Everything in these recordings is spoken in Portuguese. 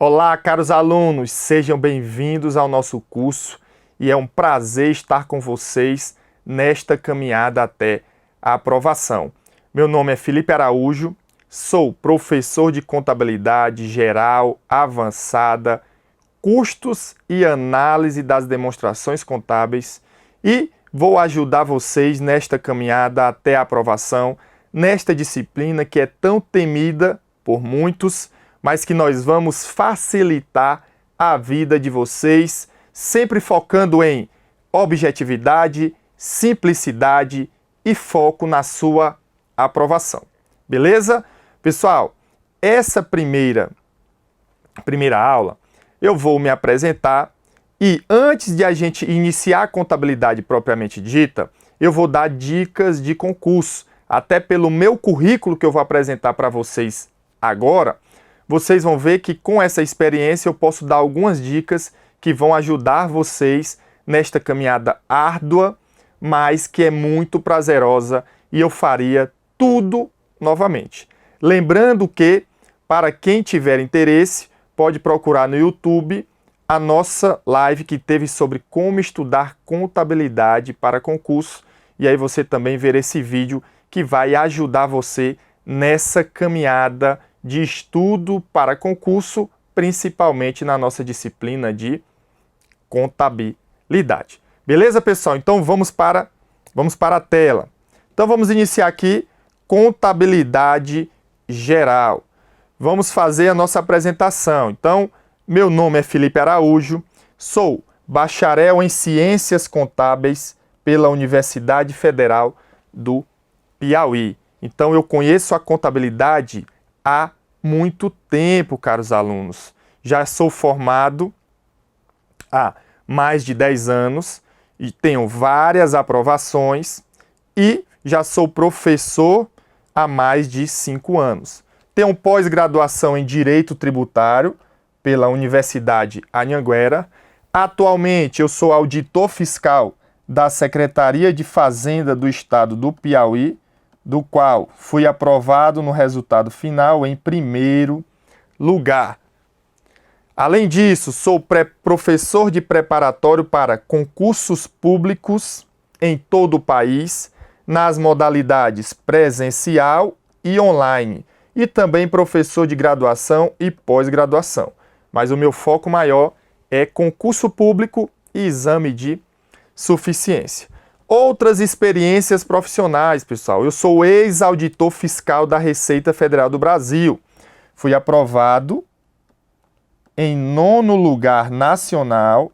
Olá, caros alunos, sejam bem-vindos ao nosso curso e é um prazer estar com vocês nesta caminhada até a aprovação. Meu nome é Felipe Araújo, sou professor de Contabilidade Geral Avançada, Custos e Análise das Demonstrações Contábeis e vou ajudar vocês nesta caminhada até a aprovação, nesta disciplina que é tão temida por muitos, mas que nós vamos facilitar a vida de vocês, sempre focando em objetividade, simplicidade e foco na sua aprovação. Beleza? Pessoal, essa primeira aula eu vou me apresentar e antes de a gente iniciar a contabilidade propriamente dita, eu vou dar dicas de concurso, até pelo meu currículo que eu vou apresentar para vocês agora. Vocês vão ver que com essa experiência eu posso dar algumas dicas que vão ajudar vocês nesta caminhada árdua, mas que é muito prazerosa e eu faria tudo novamente. Lembrando que, para quem tiver interesse, pode procurar no YouTube a nossa live que teve sobre como estudar contabilidade para concurso e aí você também ver esse vídeo que vai ajudar você nessa caminhada de estudo para concurso, principalmente na nossa disciplina de contabilidade. Beleza, pessoal? Então vamos para a tela. Então vamos iniciar aqui contabilidade geral. Vamos fazer a nossa apresentação. Então, meu nome é Felipe Araújo, sou bacharel em Ciências Contábeis pela Universidade Federal do Piauí. Então eu conheço a contabilidade há muito tempo, caros alunos. Já sou formado há mais de 10 anos e tenho várias aprovações e já sou professor há mais de 5 anos. Tenho pós-graduação em Direito Tributário pela Universidade Anhanguera. Atualmente eu sou auditor fiscal da Secretaria de Fazenda do Estado do Piauí, do qual fui aprovado no resultado final em primeiro lugar. Além disso, sou professor de preparatório para concursos públicos em todo o país, nas modalidades presencial e online, e também professor de graduação e pós-graduação. Mas o meu foco maior é concurso público e exame de suficiência. Outras experiências profissionais, pessoal. Eu sou ex-auditor fiscal da Receita Federal do Brasil. Fui aprovado em 9º lugar nacional,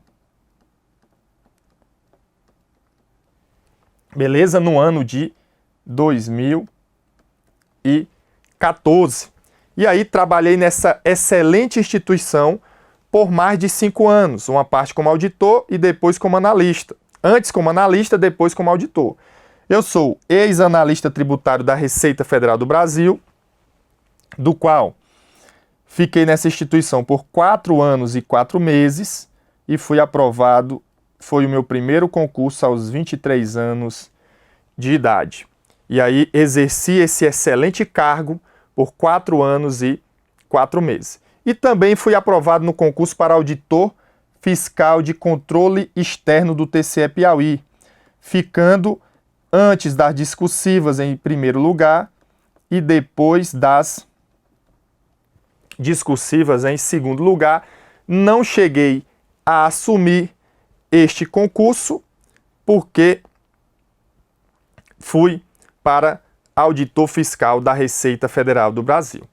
beleza? No ano de 2014. E aí trabalhei nessa excelente instituição por mais de 5 anos. Uma parte como auditor e depois como analista. Antes como analista, depois como auditor. Eu sou ex-analista tributário da Receita Federal do Brasil, do qual fiquei nessa instituição por 4 anos e 4 meses e fui aprovado, foi o meu primeiro concurso aos 23 anos de idade. E aí exerci esse excelente cargo por 4 anos e 4 meses. E também fui aprovado no concurso para auditor fiscal de controle externo do TCE Piauí, ficando antes das discursivas em primeiro lugar e depois das discursivas em segundo lugar. Não cheguei a assumir este concurso porque fui para auditor fiscal da Receita Federal do Brasil.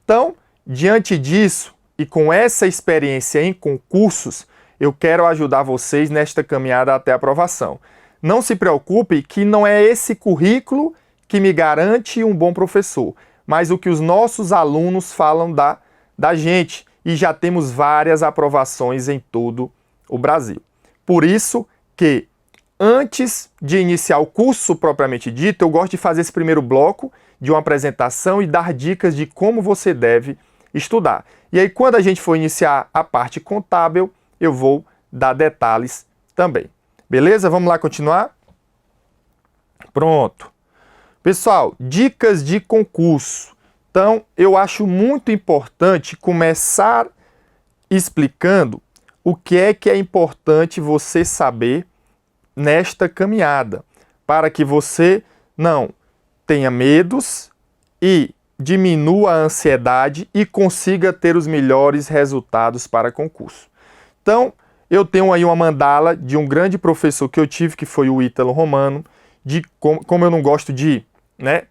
Então, diante disso e com essa experiência em concursos, eu quero ajudar vocês nesta caminhada até a aprovação. Não se preocupe que não é esse currículo que me garante um bom professor, mas o que os nossos alunos falam da gente. E já temos várias aprovações em todo o Brasil. Por isso que, antes de iniciar o curso propriamente dito, eu gosto de fazer esse primeiro bloco de uma apresentação e dar dicas de como você deve estudar. E aí, quando a gente for iniciar a parte contábil, eu vou dar detalhes também. Beleza? Vamos lá continuar? Pronto. Pessoal, dicas de concurso. Então, eu acho muito importante começar explicando o que é importante você saber nesta caminhada, para que você não tenha medos e diminua a ansiedade e consiga ter os melhores resultados para concurso. Então, eu tenho aí uma mandala de um grande professor que eu tive, que foi o Ítalo Romano, de como eu não gosto de, né,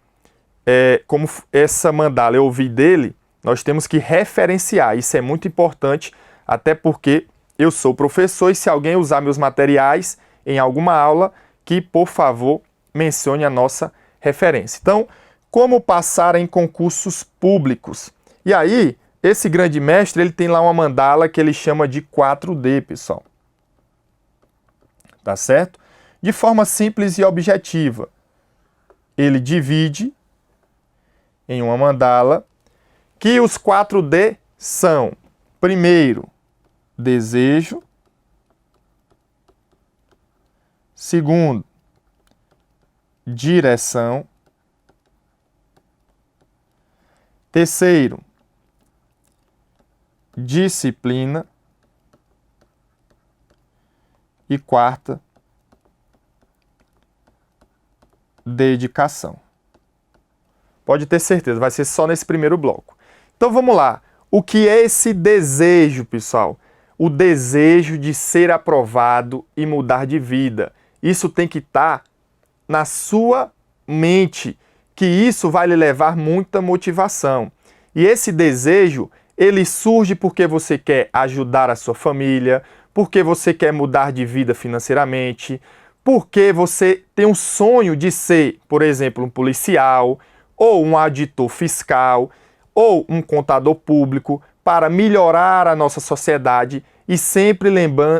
como essa mandala eu ouvi dele, nós temos que referenciar, isso é muito importante, até porque eu sou professor e se alguém usar meus materiais em alguma aula, que por favor mencione a nossa referência. Então, como passar em concursos públicos? E aí, esse grande mestre, ele tem lá uma mandala que ele chama de 4D, pessoal. Tá certo? De forma simples e objetiva. Ele divide em uma mandala que os 4D são, primeiro, desejo, segundo, direção, terceiro, disciplina e quarta, dedicação. Pode ter certeza, vai ser só nesse primeiro bloco. Então vamos lá. O que é esse desejo, pessoal? O desejo de ser aprovado e mudar de vida. Isso tem que estar na sua mente, que isso vai lhe levar muita motivação. E esse desejo, ele surge porque você quer ajudar a sua família, porque você quer mudar de vida financeiramente, porque você tem um sonho de ser, por exemplo, um policial, ou um auditor fiscal, ou um contador público, para melhorar a nossa sociedade e sempre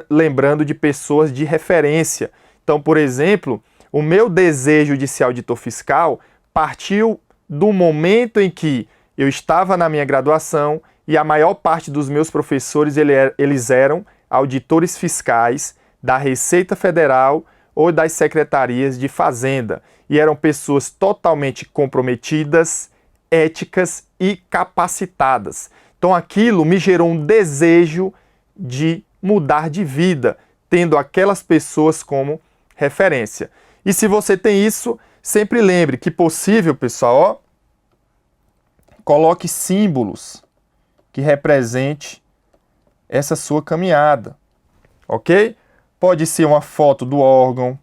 lembrando de pessoas de referência. Então, por exemplo, o meu desejo de ser auditor fiscal partiu do momento em que eu estava na minha graduação e a maior parte dos meus professores eles eram auditores fiscais da Receita Federal ou das secretarias de Fazenda. E eram pessoas totalmente comprometidas, éticas e capacitadas. Então aquilo me gerou um desejo de mudar de vida, tendo aquelas pessoas como referência. E se você tem isso, sempre lembre que possível, pessoal, coloque símbolos que represente essa sua caminhada, ok? Pode ser uma foto do órgão,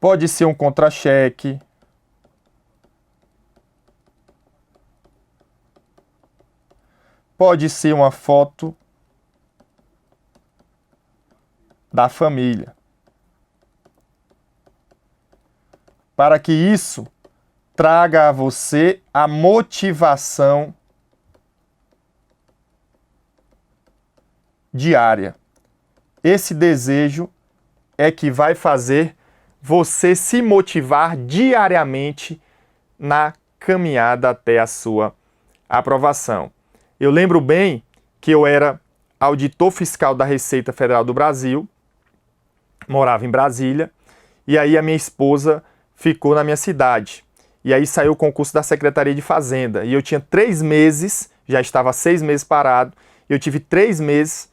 pode ser um contra-cheque, pode ser uma foto da família. Para que isso traga a você a motivação diária. Esse desejo é que vai fazer você se motivar diariamente na caminhada até a sua aprovação. Eu lembro bem que eu era auditor fiscal da Receita Federal do Brasil, morava em Brasília, e aí a minha esposa ficou na minha cidade. E aí saiu o concurso da Secretaria de Fazenda. E eu tinha 3 meses, já estava 6 meses parado, e eu tive 3 meses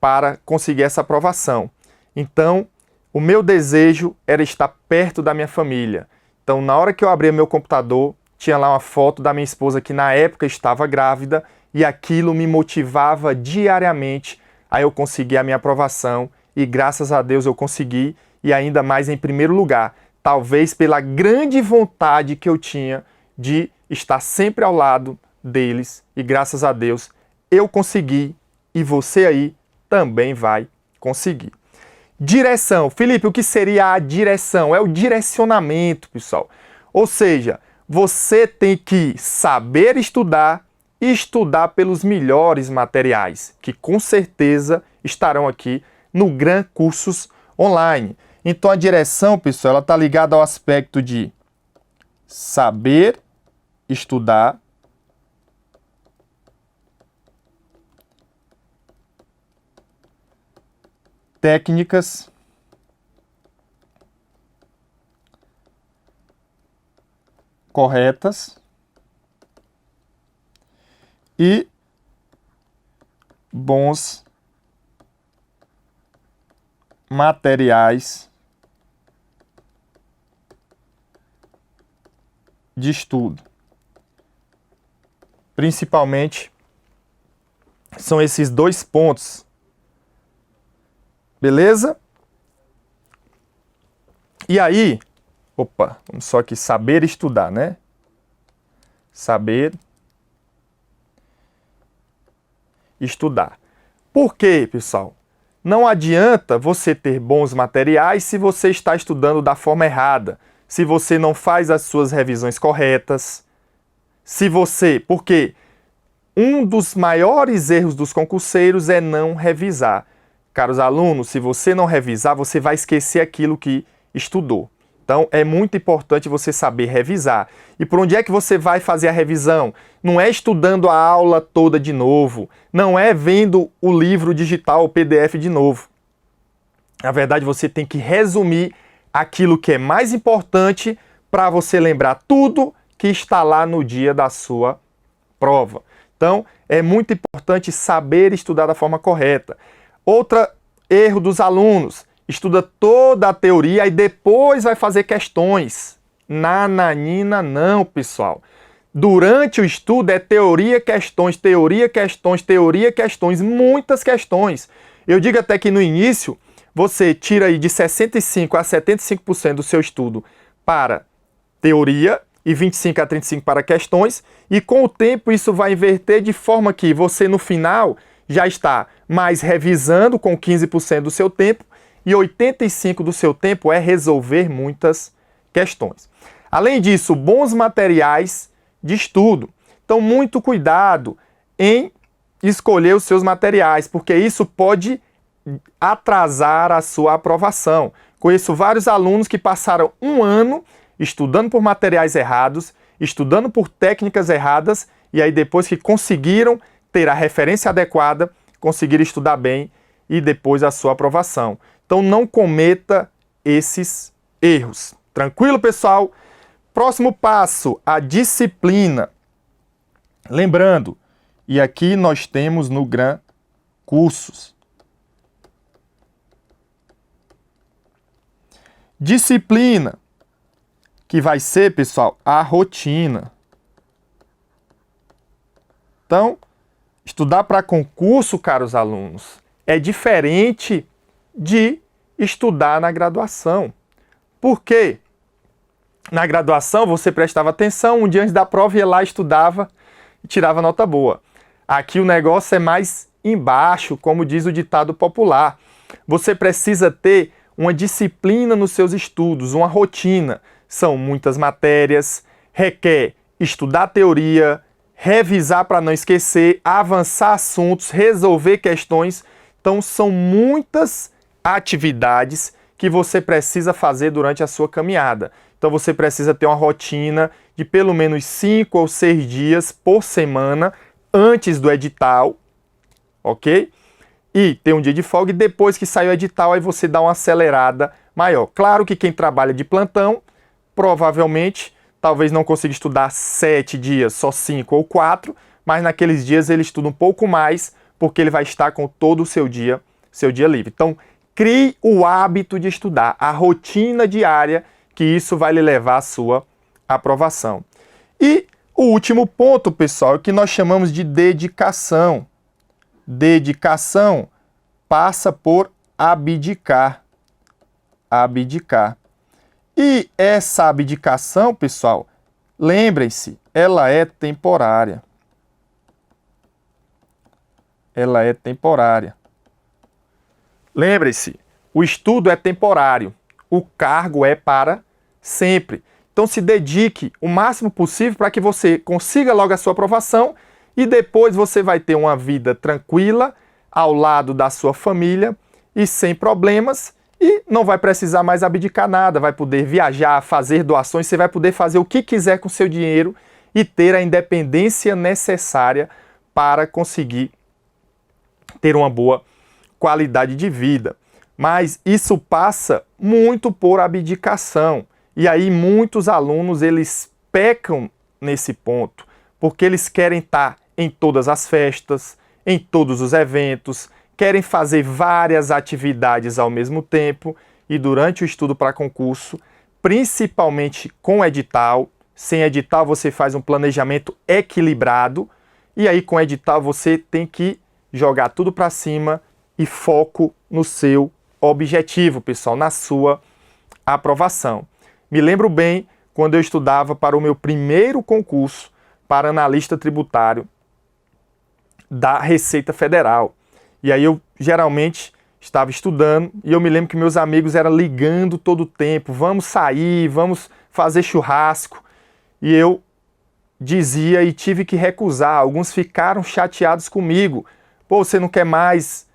para conseguir essa aprovação. Então, o meu desejo era estar perto da minha família. Então, na hora que eu abria meu computador, tinha lá uma foto da minha esposa que na época estava grávida e aquilo me motivava diariamente a eu conseguir a minha aprovação e graças a Deus eu consegui e ainda mais em primeiro lugar, talvez pela grande vontade que eu tinha de estar sempre ao lado deles e graças a Deus eu consegui e você aí também vai conseguir. Direção. Felipe, o que seria a direção? É o direcionamento, pessoal. Ou seja, você tem que saber estudar e estudar pelos melhores materiais, que com certeza estarão aqui no Gran Cursos Online. Então a direção, pessoal, ela está ligada ao aspecto de saber estudar, técnicas, corretas e bons materiais de estudo. Principalmente são esses dois pontos. Beleza? E aí, vamos só aqui saber estudar, né? Saber estudar. Por quê, pessoal? Não adianta você ter bons materiais se você está estudando da forma errada, se você não faz as suas revisões corretas, porque um dos maiores erros dos concurseiros é não revisar. Caros alunos, se você não revisar, você vai esquecer aquilo que estudou. Então, é muito importante você saber revisar. E por onde é que você vai fazer a revisão? Não é estudando a aula toda de novo, não é vendo o livro digital, o PDF de novo. Na verdade, você tem que resumir aquilo que é mais importante para você lembrar tudo que está lá no dia da sua prova. Então, é muito importante saber estudar da forma correta. Outro erro dos alunos: estuda toda a teoria e depois vai fazer questões. Nananina não, pessoal. Durante o estudo é teoria, questões, teoria, questões, teoria, questões, muitas questões. Eu digo até que no início você tira aí de 65% a 75% do seu estudo para teoria e 25% a 35% para questões, e com o tempo isso vai inverter de forma que você no final já está mais revisando com 15% do seu tempo e 85% do seu tempo é resolver muitas questões. Além disso, bons materiais de estudo. Então, muito cuidado em escolher os seus materiais, porque isso pode atrasar a sua aprovação. Conheço vários alunos que passaram um ano estudando por materiais errados, estudando por técnicas erradas, e aí depois que conseguiram ter a referência adequada, conseguiram estudar bem e depois a sua aprovação. Então não cometa esses erros. Tranquilo, pessoal? Próximo passo, a disciplina. Lembrando, e aqui nós temos no GRAN cursos. Disciplina, que vai ser, pessoal, a rotina. Então, estudar para concurso, caros alunos, é diferente de estudar na graduação. Por quê? Na graduação você prestava atenção, um dia antes da prova ia lá, estudava e tirava nota boa. Aqui o negócio é mais embaixo, como diz o ditado popular. Você precisa ter uma disciplina nos seus estudos, uma rotina. São muitas matérias, requer estudar teoria, revisar para não esquecer, avançar assuntos, resolver questões. Então são muitas atividades que você precisa fazer durante a sua caminhada. Então você precisa ter uma rotina de pelo menos 5 ou 6 dias por semana antes do edital, ok? E ter um dia de folga e depois que sair o edital aí você dá uma acelerada maior. Claro que quem trabalha de plantão provavelmente talvez não consiga estudar 7 dias, só 5 ou 4, mas naqueles dias ele estuda um pouco mais porque ele vai estar com todo o seu dia livre. Então, crie o hábito de estudar, a rotina diária, que isso vai lhe levar à sua aprovação. E o último ponto, pessoal, é o que nós chamamos de dedicação. Dedicação passa por abdicar. Abdicar. E essa abdicação, pessoal, lembrem-se, ela é temporária. Ela é temporária. Lembre-se, o estudo é temporário, o cargo é para sempre. Então se dedique o máximo possível para que você consiga logo a sua aprovação e depois você vai ter uma vida tranquila ao lado da sua família e sem problemas e não vai precisar mais abdicar nada, vai poder viajar, fazer doações, você vai poder fazer o que quiser com seu dinheiro e ter a independência necessária para conseguir ter uma boa qualidade de vida. Mas isso passa muito por abdicação. E aí muitos alunos, eles pecam nesse ponto, porque eles querem estar em todas as festas, em todos os eventos, querem fazer várias atividades ao mesmo tempo e durante o estudo para concurso, principalmente com edital. Sem edital você faz um planejamento equilibrado e aí com edital você tem que jogar tudo para cima e foco no seu objetivo, pessoal, na sua aprovação. Me lembro bem quando eu estudava para o meu primeiro concurso para analista tributário da Receita Federal. E aí eu geralmente estava estudando e eu me lembro que meus amigos eram ligando todo o tempo, vamos sair, vamos fazer churrasco. E eu dizia e tive que recusar. Alguns ficaram chateados comigo. Pô, você não quer mais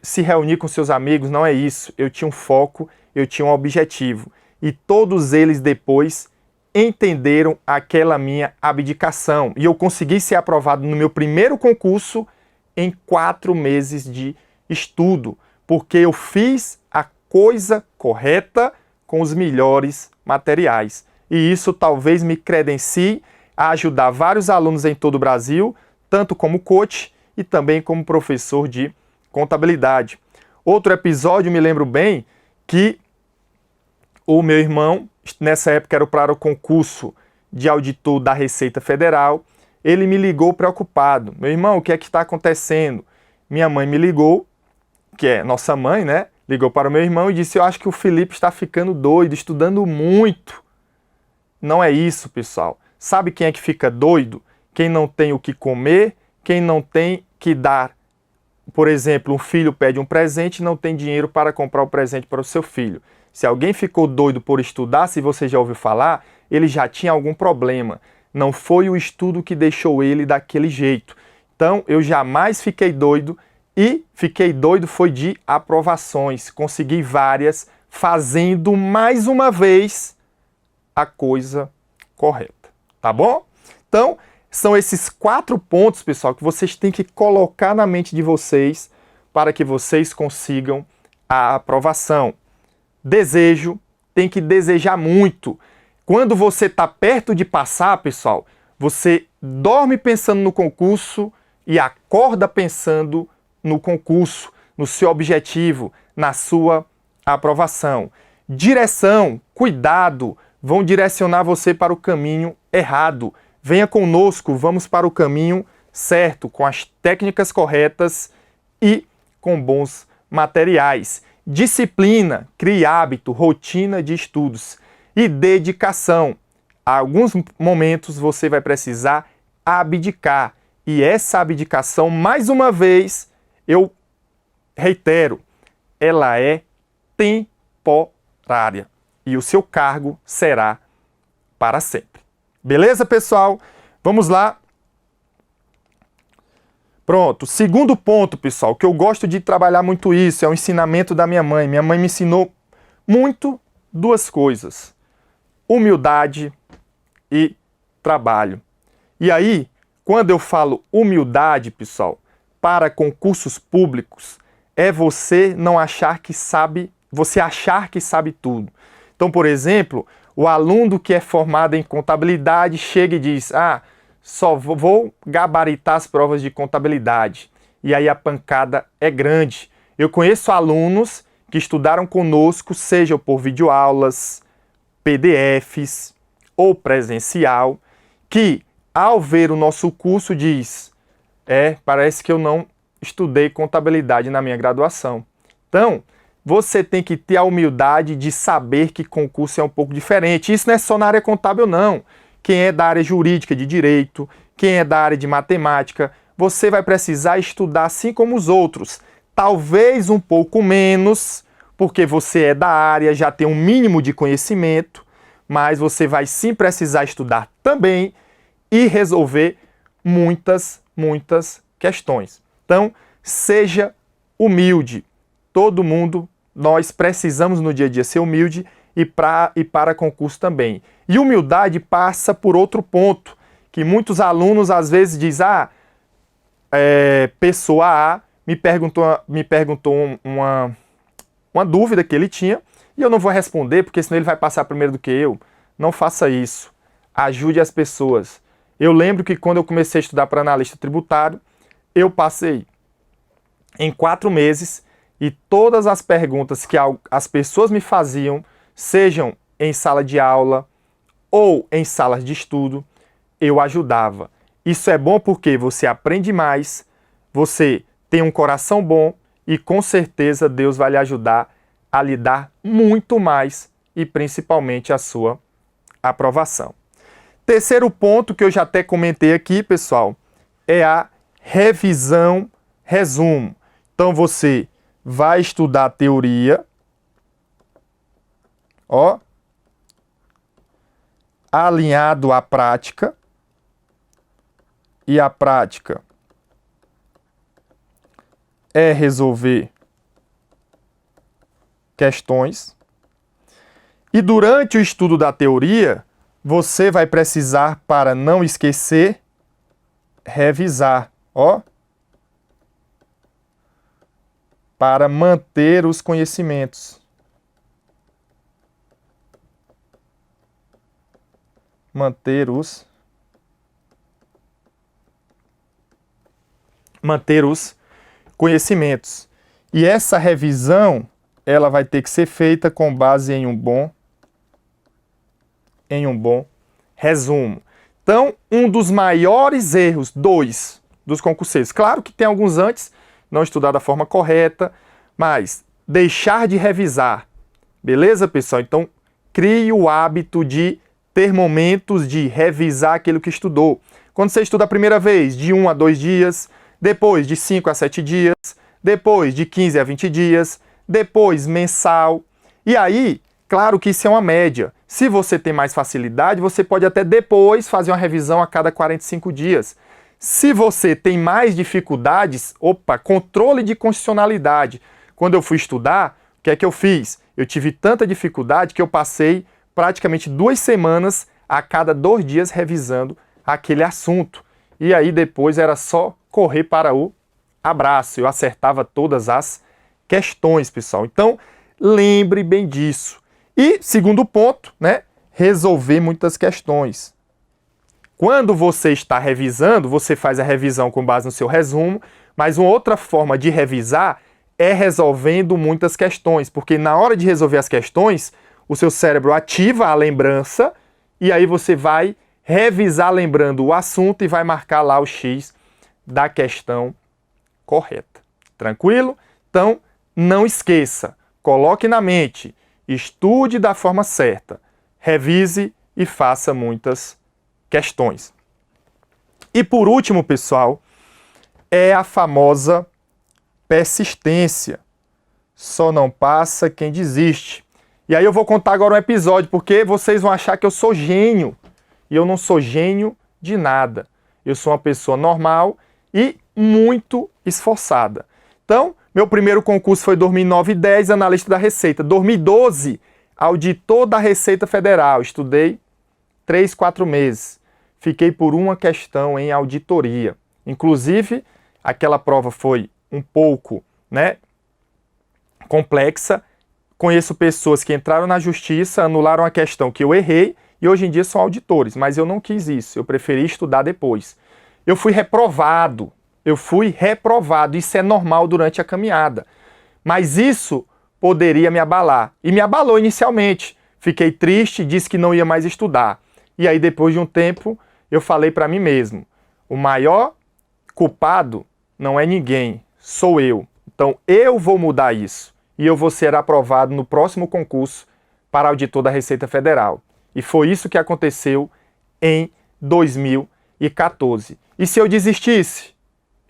se reunir com seus amigos? Não é isso. Eu tinha um foco, eu tinha um objetivo. E todos eles depois entenderam aquela minha abdicação. E eu consegui ser aprovado no meu primeiro concurso em 4 meses de estudo, porque eu fiz a coisa correta com os melhores materiais. E isso talvez me credencie a ajudar vários alunos em todo o Brasil, tanto como coach e também como professor de contabilidade. Outro episódio, me lembro bem, que o meu irmão, nessa época era para o concurso de auditor da Receita Federal, ele me ligou preocupado. Meu irmão, o que é que está acontecendo? Minha mãe me ligou, que é nossa mãe, né? Ligou para o meu irmão e disse, eu acho que o Felipe está ficando doido, estudando muito. Não é isso, pessoal. Sabe quem é que fica doido? Quem não tem o que comer, quem não tem que dar. Por exemplo, um filho pede um presente e não tem dinheiro para comprar o presente para o seu filho. Se alguém ficou doido por estudar, se você já ouviu falar, ele já tinha algum problema. Não foi o estudo que deixou ele daquele jeito. Então, eu jamais fiquei doido e fiquei doido foi de aprovações. Consegui várias, fazendo mais uma vez a coisa correta, tá bom? Então, são esses 4 pontos, pessoal, que vocês têm que colocar na mente de vocês para que vocês consigam a aprovação. Desejo, tem que desejar muito. Quando você está perto de passar, pessoal, você dorme pensando no concurso e acorda pensando no concurso, no seu objetivo, na sua aprovação. Direção, cuidado, vão direcionar você para o caminho errado. Venha conosco, vamos para o caminho certo, com as técnicas corretas e com bons materiais. Disciplina, crie hábito, rotina de estudos e dedicação. Em alguns momentos você vai precisar abdicar. E essa abdicação, mais uma vez, eu reitero, ela é temporária. E o seu cargo será para sempre. Beleza, pessoal? Vamos lá. Pronto. Segundo ponto, pessoal, que eu gosto de trabalhar muito isso, é o ensinamento da minha mãe. Minha mãe me ensinou muito 2 coisas. Humildade e trabalho. E aí, quando eu falo humildade, pessoal, para concursos públicos, é você não achar que sabe, você achar que sabe tudo. Então, por exemplo, o aluno que é formado em contabilidade chega e diz, só vou gabaritar as provas de contabilidade. E aí a pancada é grande. Eu conheço alunos que estudaram conosco, seja por videoaulas, PDFs ou presencial, que ao ver o nosso curso diz, parece que eu não estudei contabilidade na minha graduação. Então, você tem que ter a humildade de saber que concurso é um pouco diferente. Isso não é só na área contábil, não. Quem é da área jurídica de direito, quem é da área de matemática, você vai precisar estudar assim como os outros. Talvez um pouco menos, porque você é da área, já tem um mínimo de conhecimento, mas você vai sim precisar estudar também e resolver muitas questões. Então, seja humilde. Todo mundo, nós precisamos no dia a dia ser humilde e para concurso também. E humildade passa por outro ponto, que muitos alunos às vezes dizem, pessoa A me perguntou uma dúvida que ele tinha e eu não vou responder porque senão ele vai passar primeiro do que eu. Não faça isso. ajude as pessoas. Eu lembro que quando eu comecei a estudar para analista tributário, eu passei em 4 meses e todas as perguntas que as pessoas me faziam, sejam em sala de aula ou em salas de estudo, eu ajudava. Isso é bom porque você aprende mais, você tem um coração bom e com certeza Deus vai lhe ajudar a lhe dar muito mais e principalmente a sua aprovação. Terceiro ponto que eu já até comentei aqui, pessoal, é a revisão resumo. Então você vai estudar a teoria, ó, alinhado à prática, e a prática é resolver questões. E durante o estudo da teoria, você vai precisar, para não esquecer, revisar, ó, para manter os conhecimentos. Manter os conhecimentos. E essa revisão, ela vai ter que ser feita com base em um bom resumo. Então, um dos maiores erros, dos concurseiros. Claro que tem alguns antes, não estudar da forma correta, mas deixar de revisar. Beleza, pessoal? Então, crie o hábito de ter momentos de revisar aquilo que estudou. Quando você estuda a primeira vez, de 1 a 2 dias, depois de 5 a 7 dias, depois de 15 a 20 dias, depois mensal. E aí, claro que isso é uma média. Se você tem mais facilidade, você pode até depois fazer uma revisão a cada 45 dias. Se você tem mais dificuldades, controle de constitucionalidade. Quando eu fui estudar, o que é que eu fiz? Eu tive tanta dificuldade que eu passei praticamente 2 semanas a cada 2 dias revisando aquele assunto. E aí depois era só correr para o abraço. Eu acertava todas as questões, pessoal. Então, lembre bem disso. E, segundo ponto, né, resolver muitas questões. Quando você está revisando, você faz a revisão com base no seu resumo, mas uma outra forma de revisar é resolvendo muitas questões, porque na hora de resolver as questões, o seu cérebro ativa a lembrança e aí você vai revisar lembrando o assunto e vai marcar lá o X da questão correta. Tranquilo? Então, não esqueça, coloque na mente, estude da forma certa, revise e faça muitas questões. E por último, pessoal, é a famosa persistência. Só não passa quem desiste. E aí eu vou contar agora um episódio, porque vocês vão achar que eu sou gênio. E eu não sou gênio de nada. Eu sou uma pessoa normal e muito esforçada. Então, meu primeiro concurso foi 2009 e 10, analista da Receita. 2012, auditor da Receita Federal. Estudei 3, 4 meses. Fiquei por uma questão em auditoria. Inclusive, aquela prova foi um pouco, complexa. Conheço pessoas que entraram na justiça, anularam a questão que eu errei e hoje em dia são auditores, mas eu não quis isso, eu preferi estudar depois. Eu fui reprovado, isso é normal durante a caminhada. Mas isso poderia me abalar, e me abalou inicialmente. Fiquei triste, disse que não ia mais estudar. E aí depois de um tempo, eu falei para mim mesmo, o maior culpado não é ninguém, sou eu. Então eu vou mudar isso. E eu vou ser aprovado no próximo concurso para auditor da Receita Federal. E foi isso que aconteceu em 2014. E se eu desistisse,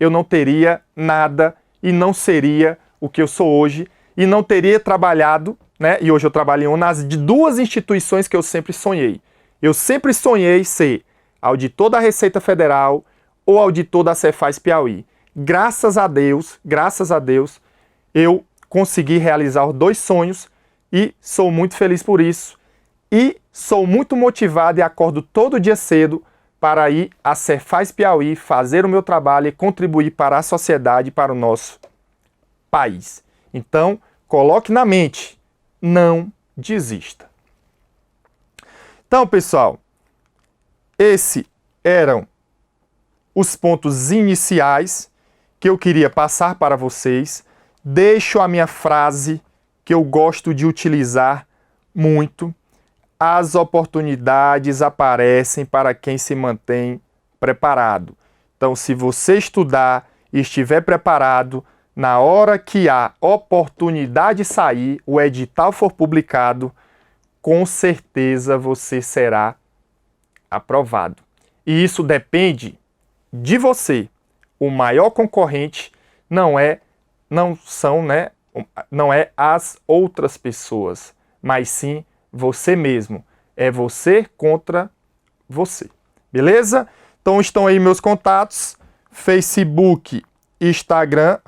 eu não teria nada e não seria o que eu sou hoje e não teria trabalhado, e hoje eu trabalho em uma das 2 instituições que eu sempre sonhei. Eu sempre sonhei ser auditor da Receita Federal ou auditor da Cefaz Piauí. Graças a Deus, eu consegui realizar os 2 sonhos e sou muito feliz por isso. E sou muito motivado e acordo todo dia cedo para ir à Cefaz Piauí, fazer o meu trabalho e contribuir para a sociedade e para o nosso país. Então, coloque na mente, não desista. Então, pessoal, esses eram os pontos iniciais que eu queria passar para vocês. Deixo a minha frase que eu gosto de utilizar muito. As oportunidades aparecem para quem se mantém preparado. Então, se você estudar e estiver preparado, na hora que a oportunidade sair, o edital for publicado, com certeza você será aprovado. E isso depende de você. O maior concorrente não é as outras pessoas, mas sim você mesmo. É você contra você. Beleza? Então estão aí meus contatos: Facebook, Instagram,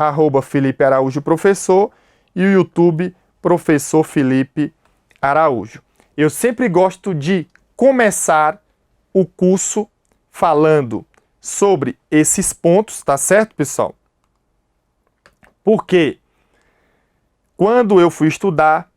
@Felipe Araújo Professor, e o YouTube, Professor Felipe Araújo. Eu sempre gosto de começar o curso falando sobre esses pontos, tá certo, pessoal? Porque quando eu fui estudar,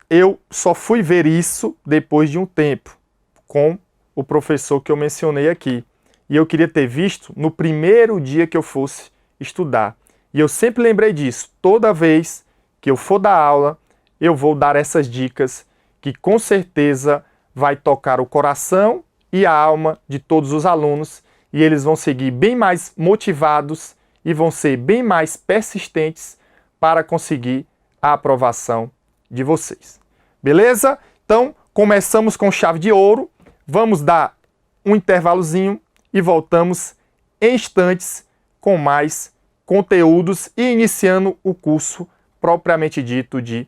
eu só fui ver isso depois de um tempo, com o professor que eu mencionei aqui. E eu queria ter visto no primeiro dia que eu fosse estudar. E eu sempre lembrei disso. Toda vez que eu for dar aula, eu vou dar essas dicas que com certeza vai tocar o coração e a alma de todos os alunos, e eles vão seguir bem mais motivados e vão ser bem mais persistentes para conseguir a aprovação de vocês. Beleza? Então, começamos com chave de ouro. Vamos dar um intervalozinho e voltamos em instantes com mais conteúdos e iniciando o curso propriamente dito de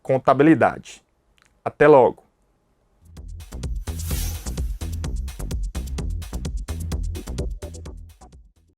contabilidade. Até logo!